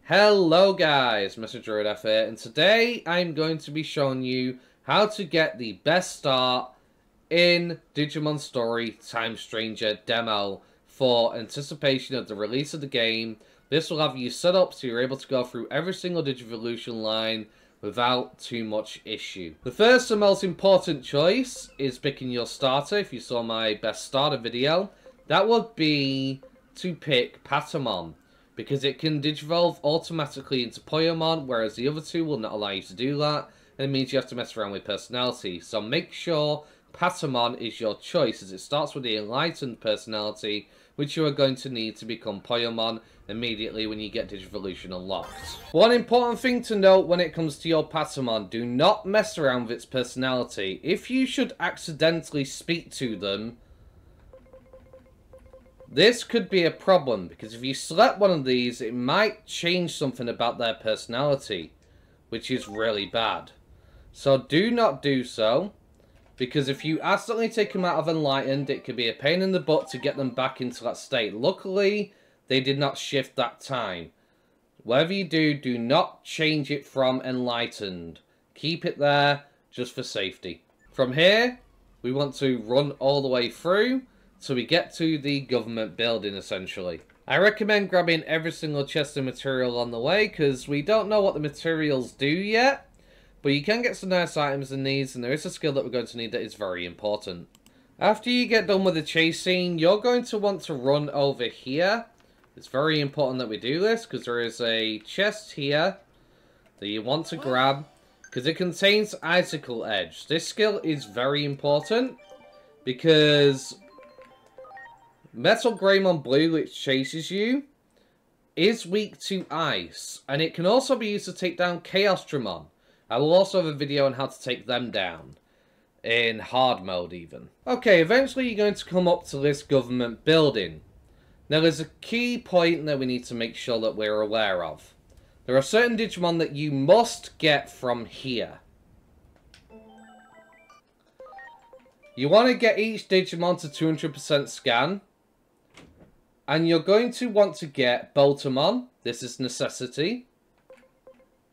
Hello guys, Mr. Druid F here, and today I'm going to be showing you how to get the best start in Digimon Story Time Stranger demo for anticipation of the release of the game. This will have you set up so you're able to go through every single Digivolution line without too much issue. The first and most important choice is picking your starter. If you saw my best starter video, that would be to pick Patamon, because it can digivolve automatically into Poyomon, whereas the other two will not allow you to do that, and it means you have to mess around with personality. So make sure Patamon is your choice, as it starts with the enlightened personality, which you are going to need to become Poyomon immediately when you get Digivolution unlocked. One important thing to note when it comes to your Patamon: do not mess around with its personality. If you should accidentally speak to them, this could be a problem, because if you select one of these, it might change something about their personality, which is really bad. So do not do so, because if you accidentally take them out of Enlightened, it could be a pain in the butt to get them back into that state. Luckily, they did not shift that time. Whatever you do, do not change it from Enlightened. Keep it there, just for safety. From here, we want to run all the way through, so we get to the government building, essentially. I recommend grabbing every single chest of material on the way, because we don't know what the materials do yet. But you can get some nice items in these, and there is a skill that we're going to need that is very important. After you get done with the chase scene, you're going to want to run over here. It's very important that we do this, because there is a chest here that you want to grab, because it contains Icicle Edge. This skill is very important, because Metal Greymon Blue, which chases you, is weak to ice, and it can also be used to take down Chaosdramon. I will also have a video on how to take them down, in hard mode even. Okay, eventually you're going to come up to this government building. Now there's a key point that we need to make sure that we're aware of. There are certain Digimon that you must get from here. You want to get each Digimon to 200% scan. And you're going to want to get Boltamon. This is necessity.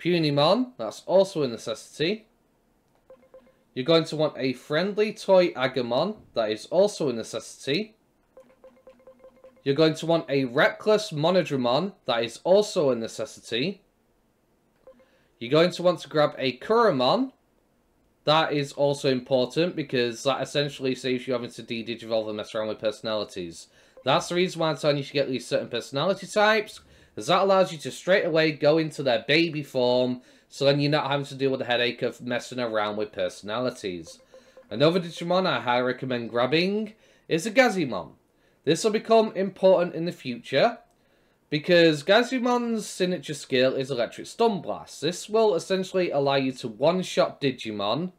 Punimon. That's also a necessity. You're going to want a friendly toy Agamon. That is also a necessity. You're going to want a reckless Monodramon. That is also a necessity. You're going to want to grab a Kuramon. That is also important, because that essentially saves you having to de-digivolve and mess around with personalities. That's the reason why I'm telling you to get these certain personality types, because that allows you to straight away go into their baby form, so then you're not having to deal with the headache of messing around with personalities. Another Digimon I highly recommend grabbing is a Gazimon. This will become important in the future, because Gazimon's signature skill is Electric Stun Blast. This will essentially allow you to one-shot Digimon.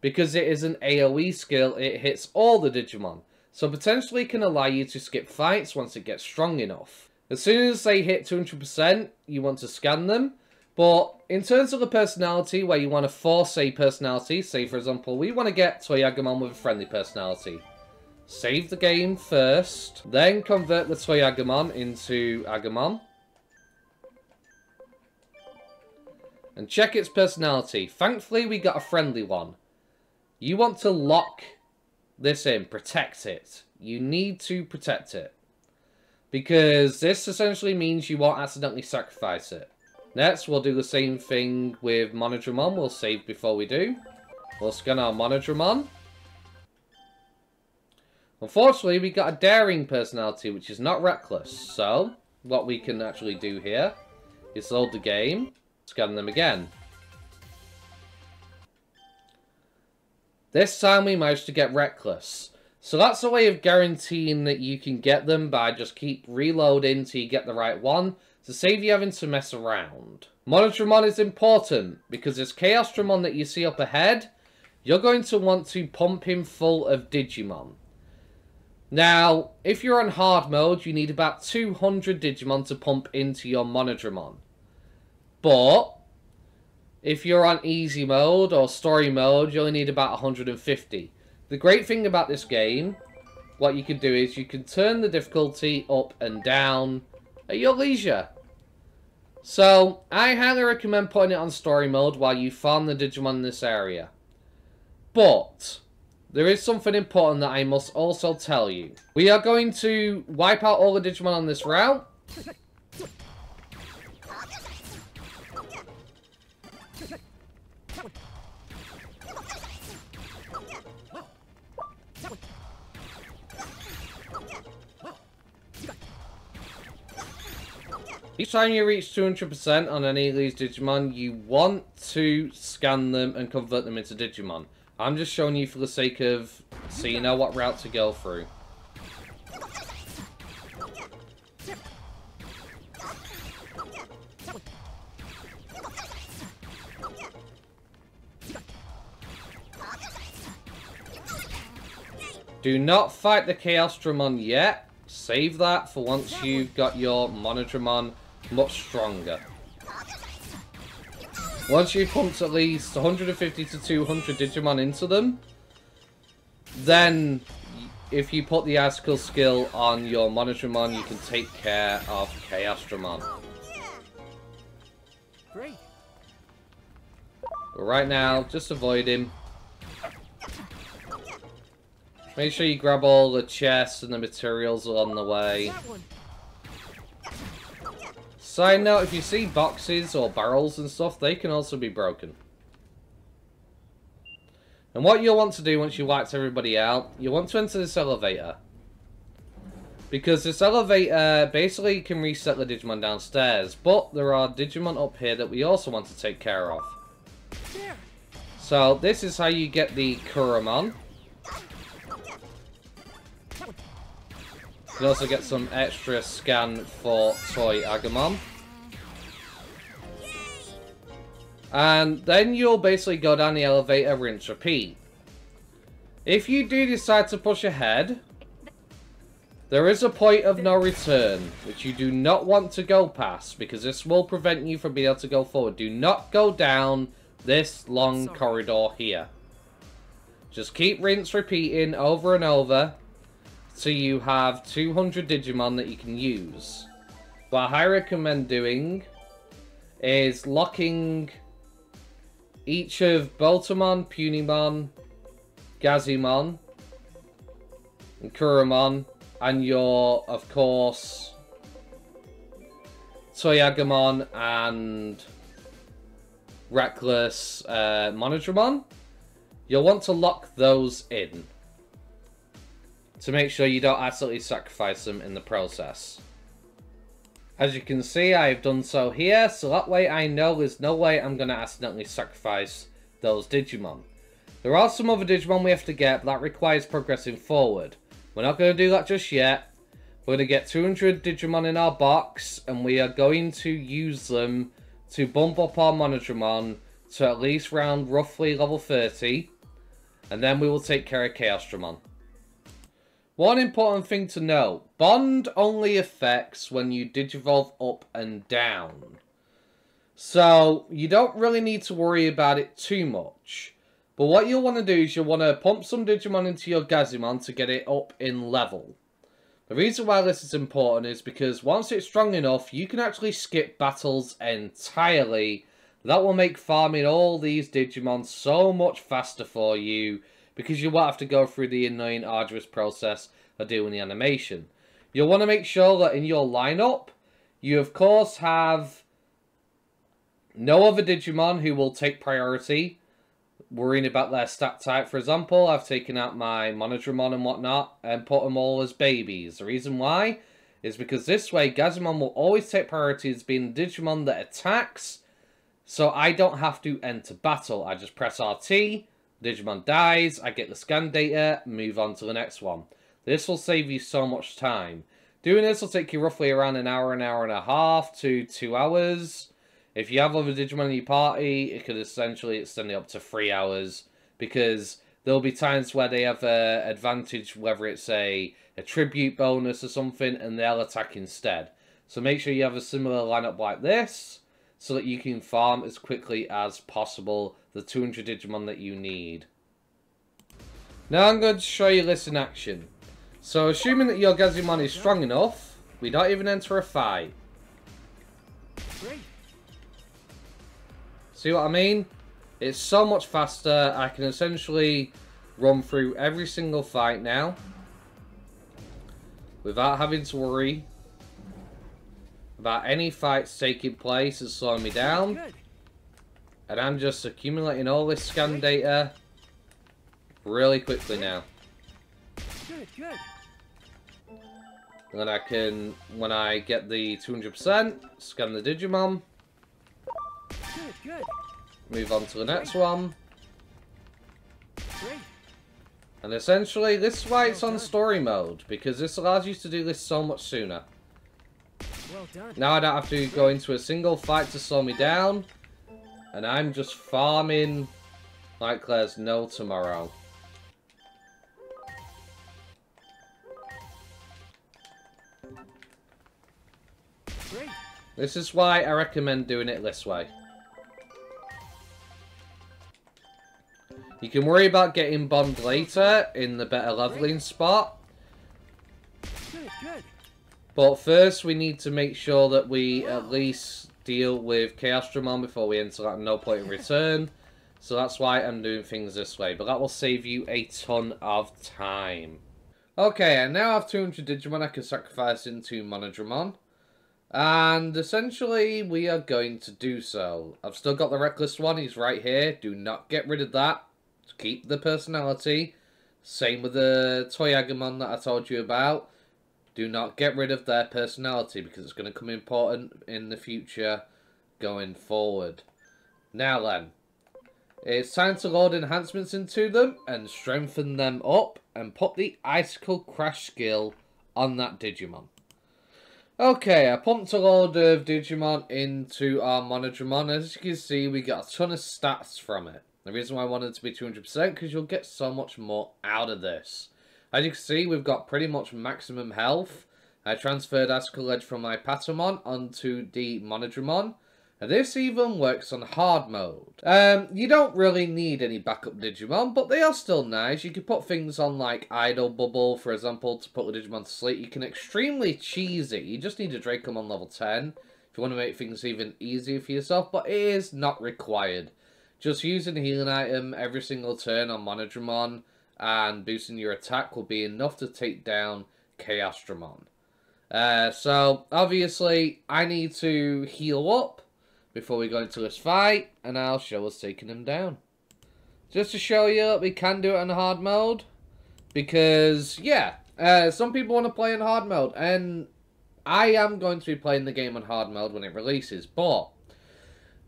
Because it is an AoE skill, it hits all the Digimon. So potentially can allow you to skip fights once it gets strong enough. As soon as they hit 200%, you want to scan them. But in terms of the personality, where you want to force a personality, say for example, we want to get Toyagamon with a friendly personality. Save the game first, then convert the Toyagamon into Agamon. And check its personality. Thankfully, we got a friendly one. You want to lock this in, protect it. You need to protect it, because this essentially means you won't accidentally sacrifice it. Next, we'll do the same thing with Monodramon. We'll save before we do. We'll scan our Monodramon. Unfortunately, we got a daring personality, which is not reckless. So, what we can actually do here is load the game, scan them again. This time we managed to get reckless. So that's a way of guaranteeing that you can get them by just keep reloading till you get the right one, to save you having to mess around. Monodramon is important, because this Chaosdramon that you see up ahead, you're going to want to pump him full of Digimon. Now, if you're on hard mode, you need about 200 Digimon to pump into your Monodramon. But if you're on easy mode or story mode, you only need about 150. The great thing about this game, what you can do is you can turn the difficulty up and down at your leisure. So, I highly recommend putting it on story mode while you farm the Digimon in this area. But, there is something important that I must also tell you. We are going to wipe out all the Digimon on this route. Each time you reach 200% on any of these Digimon, you want to scan them and convert them into Digimon. I'm just showing you for the sake of, so you know what route to go through. Do not fight the Chaosdramon yet. Save that for once you've got your MODGAMINYT much stronger. Once you've pumped at least 150 to 200 Digimon into them, then if you put the icicle skill on your MODGAMINYT, you can take care of Chaosdramon. Great. But right now, just avoid him. Make sure you grab all the chests and the materials along the way. Side note, if you see boxes or barrels and stuff, they can also be broken. And what you'll want to do once you wiped everybody out, you want to enter this elevator. Because this elevator basically can reset the Digimon downstairs, but there are Digimon up here that we also want to take care of. So this is how you get the Kuramon. You can also get some extra scan for Toy Agumon. And then you'll basically go down the elevator, rinse, repeat. If you do decide to push ahead, there is a point of no return, which you do not want to go past, because this will prevent you from being able to go forward. Do not go down this long corridor here. Just keep rinse, repeating over and over. So you have 200 Digimon that you can use. What I recommend doing is locking each of Boltamon, Punimon, Gazimon, and Kuramon, and your, of course, Toyagumon and Reckless MODGAMINYT. You'll want to lock those in to make sure you don't accidentally sacrifice them in the process. As you can see, I've done so here, so that way I know there's no way I'm going to accidentally sacrifice those Digimon. There are some other Digimon we have to get, but that requires progressing forward. We're not going to do that just yet. We're going to get 200 Digimon in our box, and we are going to use them to bump up our MODGAMINYT to at least round roughly level 30, and then we will take care of Chaosdramon. One important thing to note, Bond only affects when you Digivolve up and down. So, you don't really need to worry about it too much. But what you'll want to do is you'll want to pump some Digimon into your Gazimon to get it up in level. The reason why this is important is because once it's strong enough, you can actually skip battles entirely. That will make farming all these Digimon so much faster for you, because you won't have to go through the annoying, arduous process of doing the animation. You'll want to make sure that in your lineup, you of course have no other Digimon who will take priority, worrying about their stat type. For example, I've taken out my MODGAMINYT and whatnot and put them all as babies. The reason why is because this way, Gazimon will always take priority as being the Digimon that attacks, so I don't have to enter battle. I just press RT, Digimon dies, I get the scan data, move on to the next one. This will save you so much time. Doing this will take you roughly around an hour and a half to 2 hours. If you have other Digimon in your party, it could essentially extend it up to 3 hours, because there'll be times where they have an advantage, whether it's a tribute bonus or something, and they'll attack instead. So make sure you have a similar lineup like this, so that you can farm as quickly as possible the 200 Digimon that you need. Now I'm going to show you this in action. So assuming that your Gazimon is strong enough, we don't even enter a fight. See what I mean? It's so much faster. I can essentially run through every single fight now without having to worry about any fights taking place and slowing me down. And I'm just accumulating all this scan data really quickly now. Good. And then I can, when I get the 200%, scan the Digimon. Good. Move on to the next one. Great. And essentially, this is why it's on story mode, because this allows you to do this so much sooner. Well done. Now I don't have to go into a single fight to slow me down, and I'm just farming like there's no tomorrow. Great. This is why I recommend doing it this way. You can worry about getting Bond later in the better leveling spot. Good. But first we need to make sure that we at least deal with Chaosdramon before we enter that no point of return. So that's why I'm doing things this way. But that will save you a ton of time. Okay, I now have 200 Digimon I can sacrifice into MODGAMINYT. And essentially we are going to do so. I've still got the Reckless one, he's right here. Do not get rid of that. Keep the personality. Same with the Toyagamon that I told you about. Do not get rid of their personality because it's going to come important in the future going forward. Now then, it's time to load enhancements into them and strengthen them up and put the Icicle Crash skill on that Digimon. Okay, I pumped a load of Digimon into our MODGAMINYT. As you can see, we got a ton of stats from it. The reason why I wanted it to be 200% because you'll get so much more out of this. As you can see, we've got pretty much maximum health. I transferred Icicle Edge from my Patamon onto the MODGAMINYT. And this even works on hard mode. You don't really need any backup Digimon, but they are still nice. You can put things on like Idle Bubble, for example, to put the Digimon to sleep. You can extremely cheese it. You just need a Dracomon level 10 if you want to make things even easier for yourself, but it is not required. Just using a healing item every single turn on MODGAMINYT and boosting your attack will be enough to take down Chaosdramon. So, obviously, I need to heal up before we go into this fight, and I'll show us taking him down. Just to show you that we can do it in hard mode, because, yeah, some people want to play in hard mode, and I am going to be playing the game on hard mode when it releases, but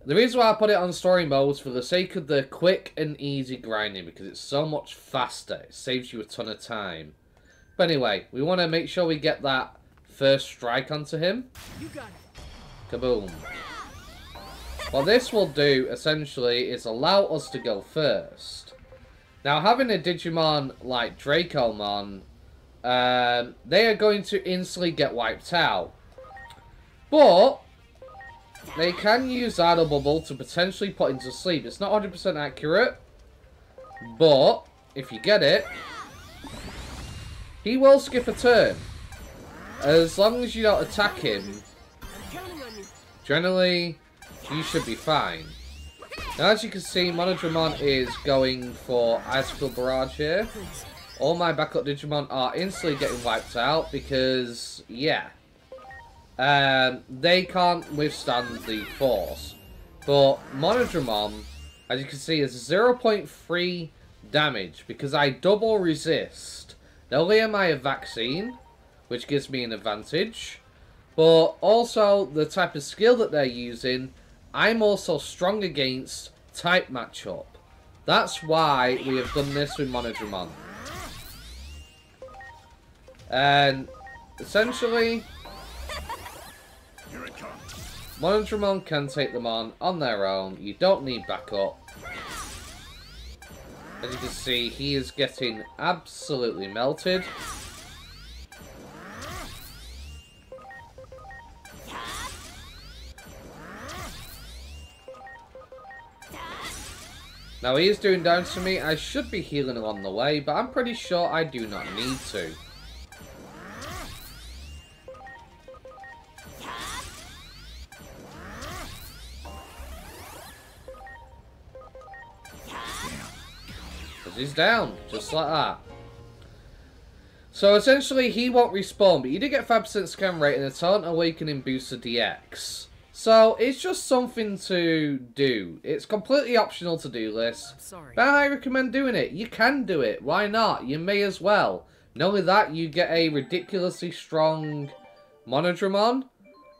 the reason why I put it on story mode is for the sake of the quick and easy grinding, because it's so much faster. It saves you a ton of time. But anyway, we want to make sure we get that first strike onto him. You got it. Kaboom. What this will do, essentially, is allow us to go first. Now, having a Digimon like Dracomon, they are going to instantly get wiped out. But they can use Idle Bubble to potentially put him to sleep. It's not 100% accurate, but if you get it, he will skip a turn. As long as you don't attack him, generally, you should be fine. Now, as you can see, MODGAMINYT is going for Icicle Barrage here. All my backup Digimon are instantly getting wiped out because, yeah, they can't withstand the force. But MODGAMINYT, as you can see, is 0.3 damage because I double resist. Not only am I a vaccine, which gives me an advantage, but also the type of skill that they're using, I'm also strong against type matchup. That's why we have done this with MODGAMINYT. And essentially, MODGAMINYT can take them on their own. You don't need backup. As you can see, he is getting absolutely melted. Now he is doing damage to me. I should be healing along the way, but I'm pretty sure I do not need to. He's down, just like that. So essentially, he won't respawn, but you do get 5% scan rate and a Talent Awakening Booster DX. So it's just something to do. It's completely optional to do this. Sorry. But I recommend doing it. You can do it. Why not? You may as well. Not only that, you get a ridiculously strong MODGAMINYT.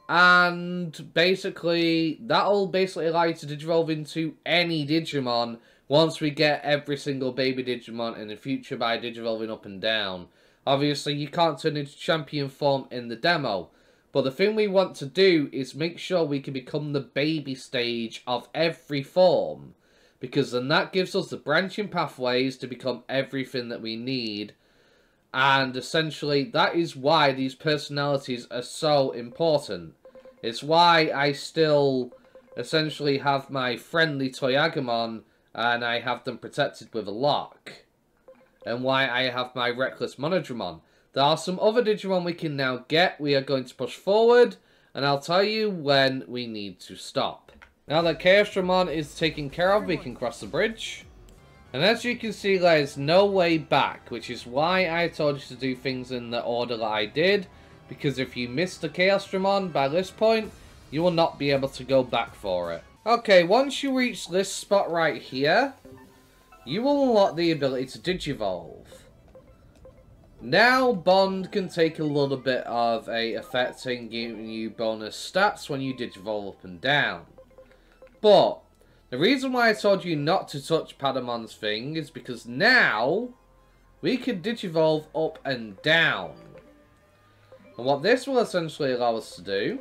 And basically, that'll basically allow you to Digivolve into any Digimon once we get every single baby Digimon in the future by Digivolving up and down. Obviously, you can't turn into champion form in the demo. But the thing we want to do is make sure we can become the baby stage of every form. Because then that gives us the branching pathways to become everything that we need. And essentially, that is why these personalities are so important. It's why I still essentially have my friendly Toy-Agumon and I have them protected with a lock. And why I have my reckless MODGAMINYT. There are some other Digimon we can now get. We are going to push forward, and I'll tell you when we need to stop. Now that Chaosdramon is taken care of, we can cross the bridge. And as you can see, there's no way back, which is why I told you to do things in the order that I did. Because if you miss the Chaosdramon by this point, you will not be able to go back for it. Okay, once you reach this spot right here, you will unlock the ability to Digivolve. Now, Bond can take a little bit of a effect in giving you bonus stats when you Digivolve up and down. But, the reason why I told you not to touch Padamon's thing is because now, we can Digivolve up and down. And what this will essentially allow us to do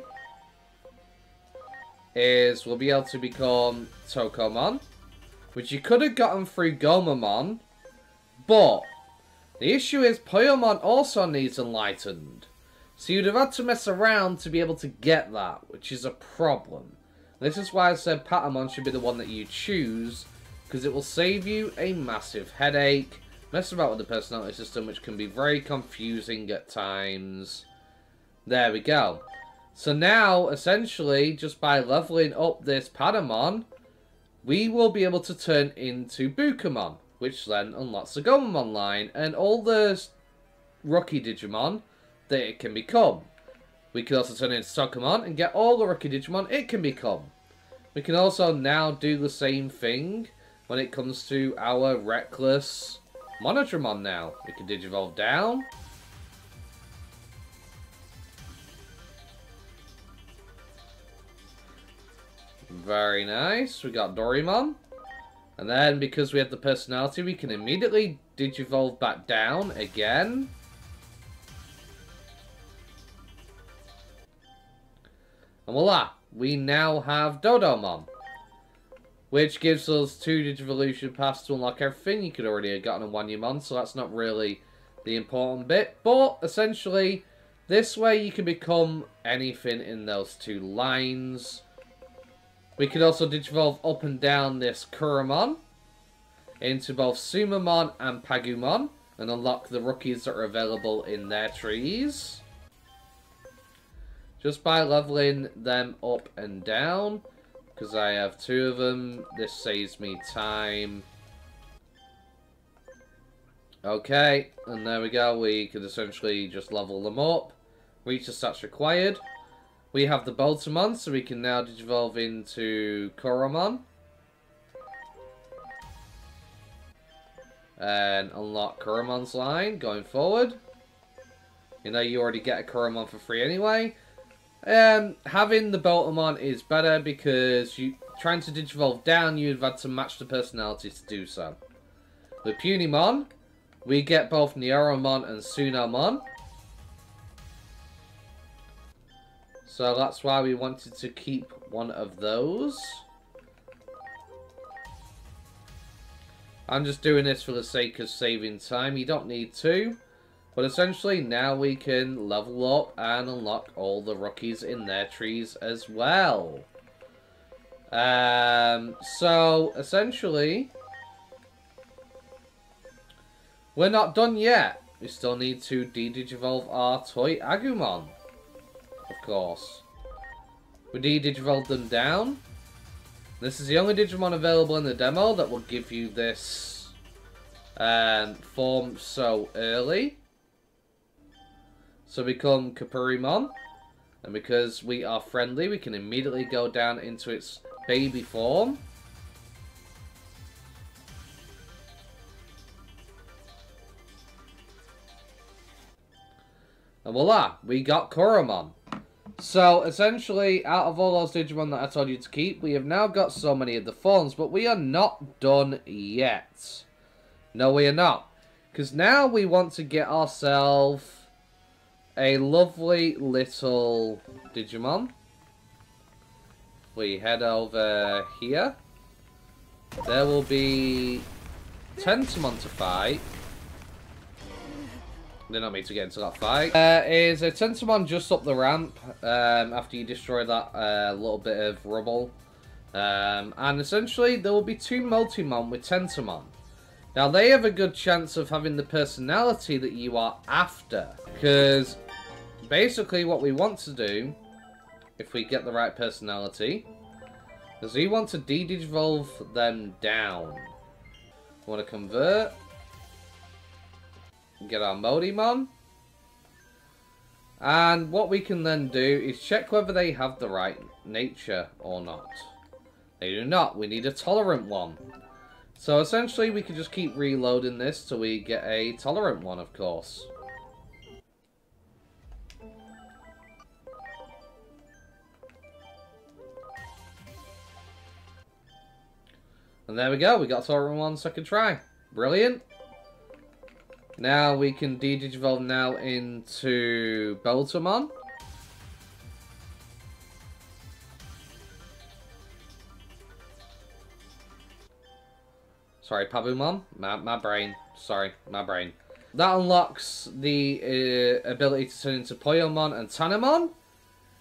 is we'll be able to become Tokomon, which you could have gotten through Gomamon, but the issue is Poyomon also needs Enlightened. So you'd have had to mess around to be able to get that, which is a problem. This is why I said Patamon should be the one that you choose, because it will save you a massive headache. Mess about with the personality system, which can be very confusing at times. There we go. So now, essentially, just by leveling up this Patamon, we will be able to turn into Bukamon, which then unlocks the Gomamon line and all the rookie Digimon that it can become. We can also turn it into Tokomon and get all the rookie Digimon it can become. We can also now do the same thing when it comes to our reckless MODGAMINYT now. We can Digivolve down. Very nice. We got Doraemon. And then, because we have the personality, we can immediately Digivolve back down again. And voila! We now have Dodomon. Which gives us 2 Digivolution paths to unlock everything. You could already have gotten a Wanyamon, so that's not really the important bit. But, essentially, this way you can become anything in those 2 lines. We could also Digivolve up and down this Kuramon into both Sumamon and Pagumon and unlock the rookies that are available in their trees. Just by leveling them up and down, because I have 2 of them, this saves me time. Okay, and there we go, we could essentially just level them up, reach the stats required. We have the Boltamon, so we can now Digivolve into Koromon. And unlock Koromon's line going forward. You know, you already get a Koromon for free anyway. Having the Boltamon is better because trying to Digivolve down, you've had to match the personality to do so. With Punimon, we get both Neoromon and Tsunamon. So that's why we wanted to keep one of those. I'm just doing this for the sake of saving time. You don't need to. But essentially, now we can level up and unlock all the rookies in their trees as well. So, essentially, we're not done yet. We still need to de-Digivolve our Toy-Agumon. Of course. We de-Digivolve them down. This is the only Digimon available in the demo that will give you this form so early. So become Kapurimon. And because we are friendly, we can immediately go down into its baby form. And voila, we got Koromon. So, essentially, out of all those Digimon that I told you to keep, we have now got so many of the forms, but we are not done yet. No, we are not. Because now we want to get ourselves a lovely little Digimon. We head over here. There will be Tentomon to fight. Did not mean to get into that fight. Is a Tentomon just up the ramp after you destroy that little bit of rubble. And essentially, there will be two Multimon with Tentomon. Now, they have a good chance of having the personality that you are after. Because, basically, what we want to do, if we get the right personality, is we want to de-digivolve them down. We want to convert. Get our Modimon. And what we can then do is check whether they have the right nature or not. They do not. We need a tolerant one. So essentially we can just keep reloading this till we get a tolerant one, of course. And there we go. We got tolerant one second try. Brilliant. Now we can de-digivolve now into Boltamon. Sorry, Pabumon. My brain. Sorry, my brain. That unlocks the ability to turn into Poyomon and Tanemon.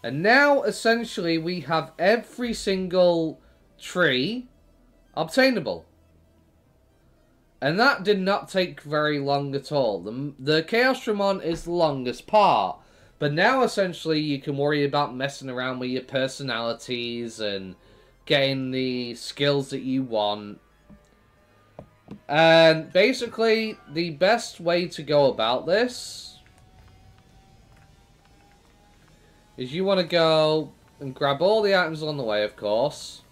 And now, essentially, we have every single tree obtainable. And that did not take very long at all. The Chaosdramon is the longest part. But now, essentially, you can worry about messing around with your personalities and getting the skills that you want. And basically, the best way to go about this is you want to go and grab all the items on the way, of course.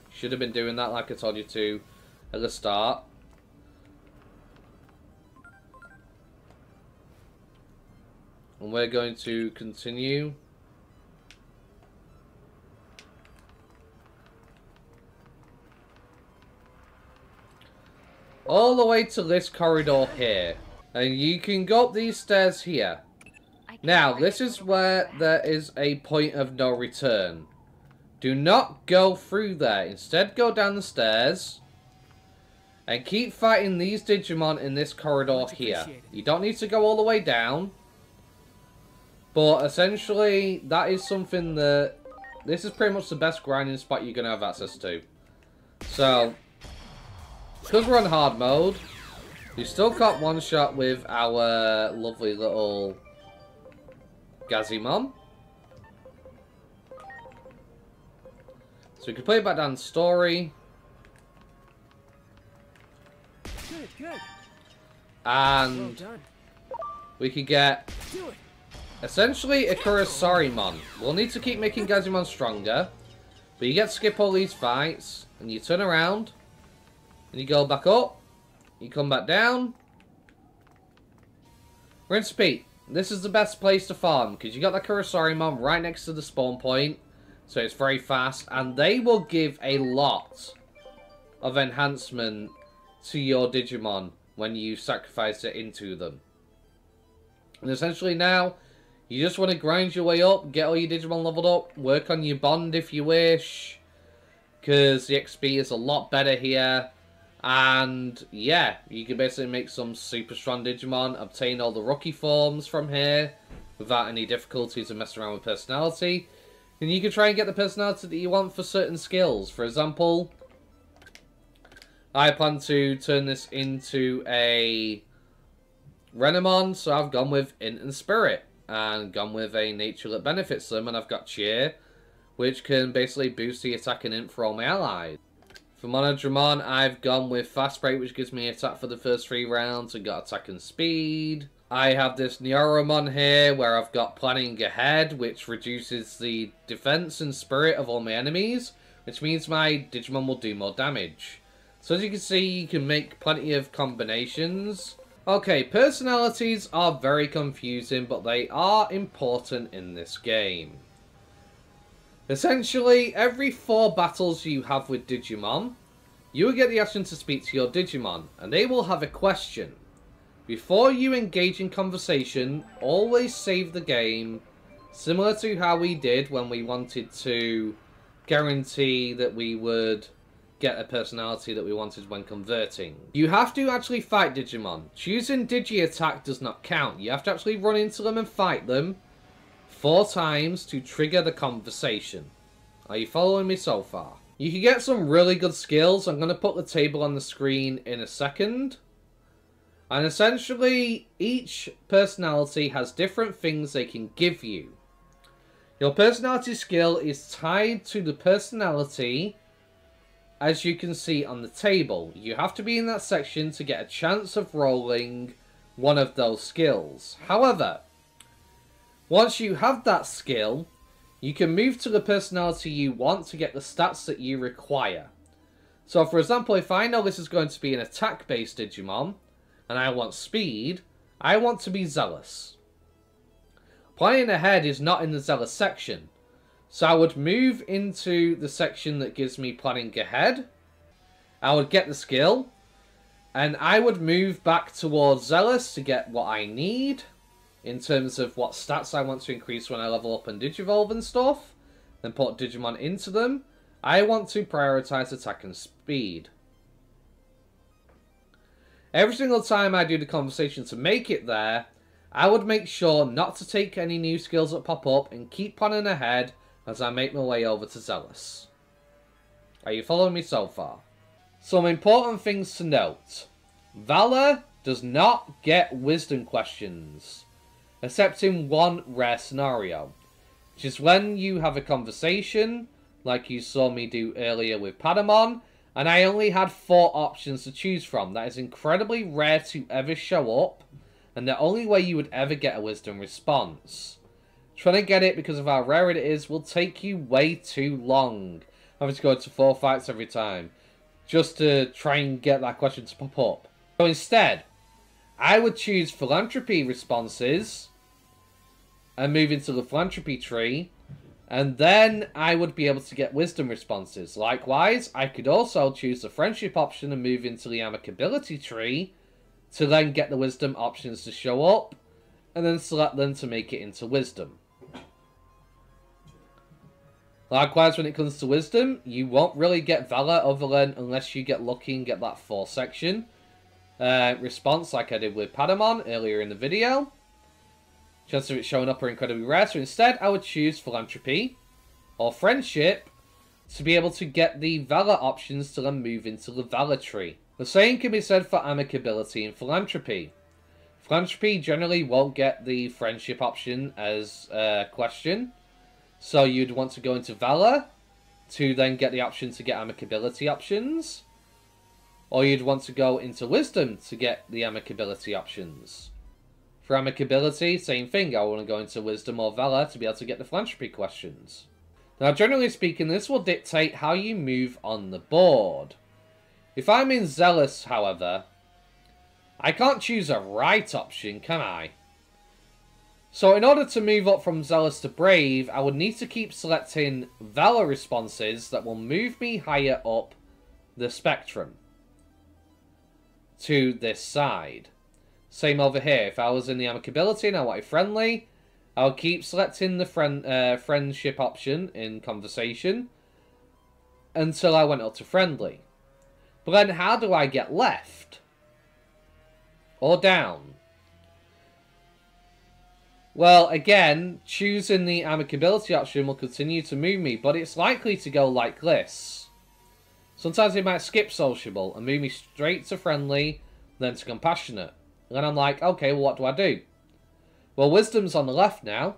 Should have been doing that like I told you to at the start. And we're going to continue. All the way to this corridor here. And you can go up these stairs here. Now, this is where there is a point of no return. Do not go through there. Instead, go down the stairs. And keep fighting these Digimon in this corridor here. You don't need to go all the way down. But essentially, that is something that... This is pretty much the best grinding spot you're going to have access to. So, because we're on hard mode, we still got one shot with our lovely little Gazimon. So we can play it back down the story. Good, good. And Well done. we could get... Do it. Essentially, a Kurosarimon. We'll need to keep making Gazimon stronger. But you get to skip all these fights. And you turn around. And you go back up. You come back down. Rinse repeat. This is the best place to farm. Because you got the Kurosarimon right next to the spawn point. So it's very fast. And they will give a lot of enhancement to your Digimon when you sacrifice it into them. And essentially now... You just want to grind your way up, get all your Digimon leveled up, work on your bond if you wish, because the XP is a lot better here. And yeah, you can basically make some super strong Digimon, obtain all the rookie forms from here without any difficulties and mess around with personality. And you can try and get the personality that you want for certain skills. For example, I plan to turn this into a Renamon, so I've gone with Int and Spirit. And gone with a nature that benefits them. And I've got Cheer, which can basically boost the attack and int for all my allies. For MODGAMINYT, I've gone with Fast Break, which gives me attack for the first 3 rounds and got attack and speed. I have this Neoromon here where I've got Planning Ahead, which reduces the defense and spirit of all my enemies, which means my Digimon will do more damage. So as you can see, you can make plenty of combinations. Okay, personalities are very confusing, but they are important in this game. Essentially, every 4 battles you have with Digimon, you will get the option to speak to your Digimon, and they will have a question. Before you engage in conversation, always save the game, similar to how we did when we wanted to guarantee that we would get a personality that we wanted when converting. You have to actually fight Digimon. Choosing Digi-Attack does not count. You have to actually run into them and fight them 4 times to trigger the conversation. Are you following me so far? You can get some really good skills. I'm going to put the table on the screen in a second. And essentially, each personality has different things they can give you. Your personality skill is tied to the personality, as you can see on the table. You have to be in that section to get a chance of rolling one of those skills. However, once you have that skill, you can move to the personality you want to get the stats that you require. So for example, if I know this is going to be an attack-based Digimon, and I want speed, I want to be Zealous. Planning Ahead is not in the Zealous section, so I would move into the section that gives me Planning Ahead. I would get the skill, and I would move back towards Zealous to get what I need, in terms of what stats I want to increase when I level up and Digivolve and stuff, then put Digimon into them. I want to prioritize attack and speed. Every single time I do the conversation to make it there, I would make sure not to take any new skills that pop up and keep planning ahead as I make my way over to Zealous. Are you following me so far? Some important things to note. Valor does not get wisdom questions, except in one rare scenario, which is when you have a conversation, like you saw me do earlier with Patamon, and I only had 4 options to choose from. That is incredibly rare to ever show up, and the only way you would ever get a wisdom response. Trying to get it because of how rare it is will take you way too long. Having to go to 4 fights every time, just to try and get that question to pop up. So instead, I would choose philanthropy responses and move into the philanthropy tree, and then I would be able to get wisdom responses. Likewise, I could also choose the friendship option and move into the amicability tree to then get the wisdom options to show up, and then select them to make it into wisdom. Likewise, when it comes to wisdom, you won't really get valor other than unless you get lucky and get that 4 section response like I did with Patamon earlier in the video. Chances of it showing up are incredibly rare, so instead I would choose philanthropy or friendship to be able to get the valor options to then move into the valor tree. The same can be said for amicability and philanthropy. Philanthropy generally won't get the friendship option as a question, so you'd want to go into valor to then get the option to get amicability options, or you'd want to go into wisdom to get the amicability options. For amicability, same thing, I want to go into wisdom or valor to be able to get the philanthropy questions. Now, generally speaking, this will dictate how you move on the board. If I'm in Zealous, however, I can't choose a right option, can I? So in order to move up from Zealous to Brave, I would need to keep selecting Valor responses that will move me higher up the spectrum to this side. Same over here. If I was in the amicability and I wanted friendly, I'll keep selecting the friendship option in conversation until I went up to friendly. But then how do I get left? Or down? Well, again, choosing the amicability option will continue to move me, but it's likely to go like this. Sometimes it might skip sociable and move me straight to friendly, then to compassionate. And then I'm like, okay, well, what do I do? Well, wisdom's on the left now,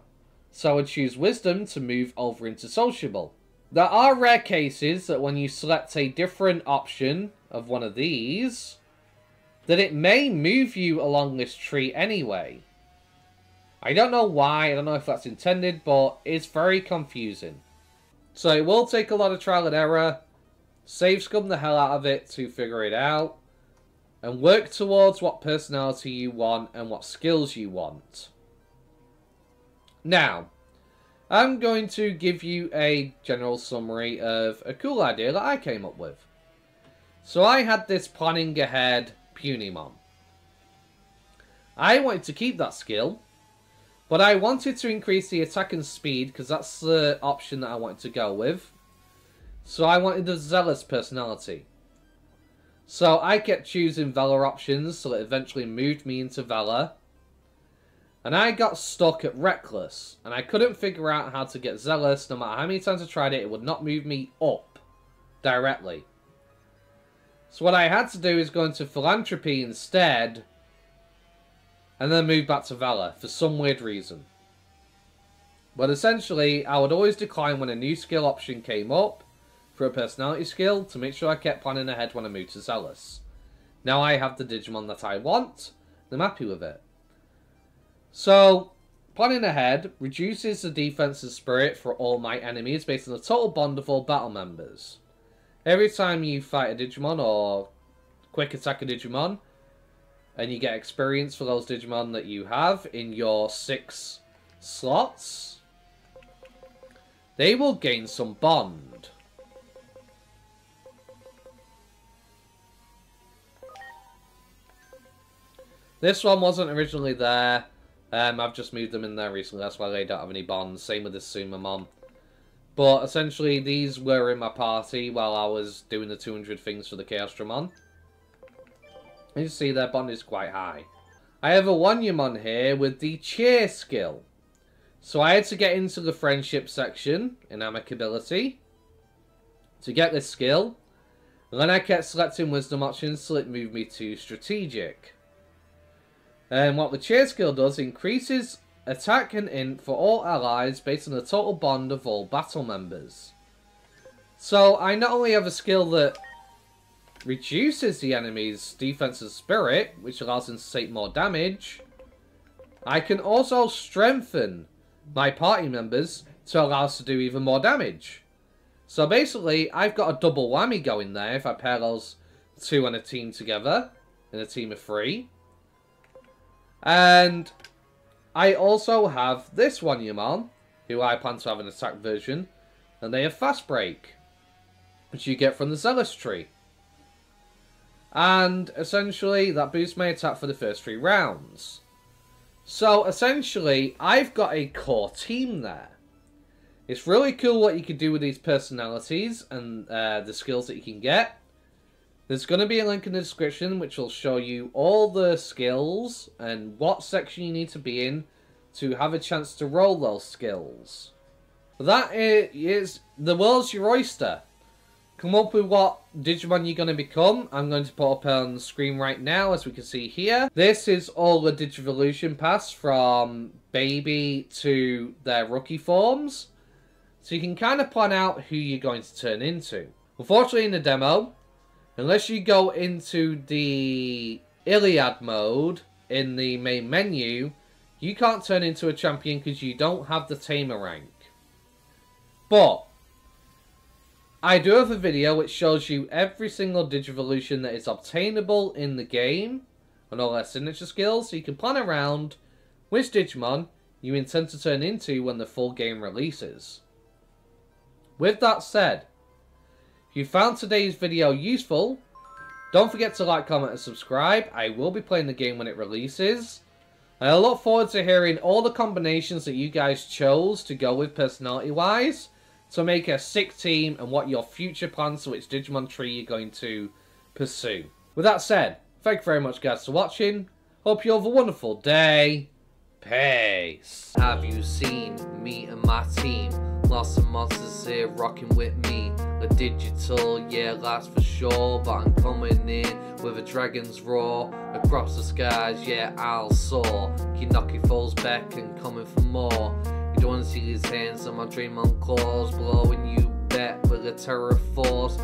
so I would choose wisdom to move over into sociable. There are rare cases that when you select a different option of one of these, that it may move you along this tree anyway. I don't know why, I don't know if that's intended, but it's very confusing. So it will take a lot of trial and error, save scum the hell out of it to figure it out, and work towards what personality you want and what skills you want. Now, I'm going to give you a general summary of a cool idea that I came up with. So I had this planning ahead Punimon. I wanted to keep that skill, but I wanted to increase the attack and speed because that's the option that I wanted to go with. So I wanted the zealous personality. So I kept choosing Valor options, so it eventually moved me into Valor. And I got stuck at Reckless, and I couldn't figure out how to get Zealous. No matter how many times I tried it, it would not move me up directly. So what I had to do is go into Philanthropy instead, and then move back to Valor for some weird reason. But essentially, I would always decline when a new skill option came up for a personality skill to make sure I kept planning ahead when I moved to Zealous. Now I have the Digimon that I want, and I'm happy with it. So, planning ahead reduces the defensive spirit for all my enemies based on the total bond of all battle members. Every time you fight a Digimon or quick attack a Digimon, and you get experience for those Digimon that you have in your 6 slots, they will gain some bond. This one wasn't originally there. I've just moved them in there recently, that's why they don't have any bonds. Same with the Sumamon. But essentially, these were in my party while I was doing the 200 things for the Chaosdramon. And you see their bond is quite high. I have a Wanyamon here with the Cheer skill. So I had to get into the Friendship section in Amicability to get this skill. And then I kept selecting Wisdom options till it moved me to Strategic. And what the Cheer skill does, increases attack and int for all allies based on the total bond of all battle members. So I not only have a skill that reduces the enemy's defensive spirit, which allows them to take more damage, I can also strengthen my party members to allow us to do even more damage. So basically, I've got a double whammy going there if I pair those two on a team together, in a team of 3. And I also have this Wanyamon, who I plan to have an attack version, and they have Fast Break, which you get from the Zealous tree. And essentially, that boosts my attack for the first 3 rounds. So essentially, I've got a core team there. It's really cool what you can do with these personalities and the skills that you can get. There's going to be a link in the description which will show you all the skills and what section you need to be in to have a chance to roll those skills. That is the world's your oyster. Come up with what Digimon you're going to become. I'm going to put up on the screen right now, as we can see here. This is all the Digivolution paths from baby to their rookie forms. So you can kind of plan out who you're going to turn into. Unfortunately, in the demo, unless you go into the Iliad mode in the main menu, you can't turn into a champion because you don't have the Tamer rank. But I do have a video which shows you every single Digivolution that is obtainable in the game and all their signature skills, so you can plan around which Digimon you intend to turn into when the full game releases. With that said, if you found today's video useful, don't forget to like, comment and subscribe. I will be playing the game when it releases. I look forward to hearing all the combinations that you guys chose to go with personality-wise to make a sick team and what your future plans for which Digimon tree you're going to pursue. With that said, thank you very much guys for watching. Hope you have a wonderful day. Peace. Have you seen me and my team? Lots of monsters here rocking with me. A digital, yeah, that's for sure. But I'm coming in with a dragon's roar. Across the skies, yeah, I'll soar. Keep knocking foes back and coming for more. You don't want to see his hands on my Dreamon claws, blowing you bet with the Terra Force.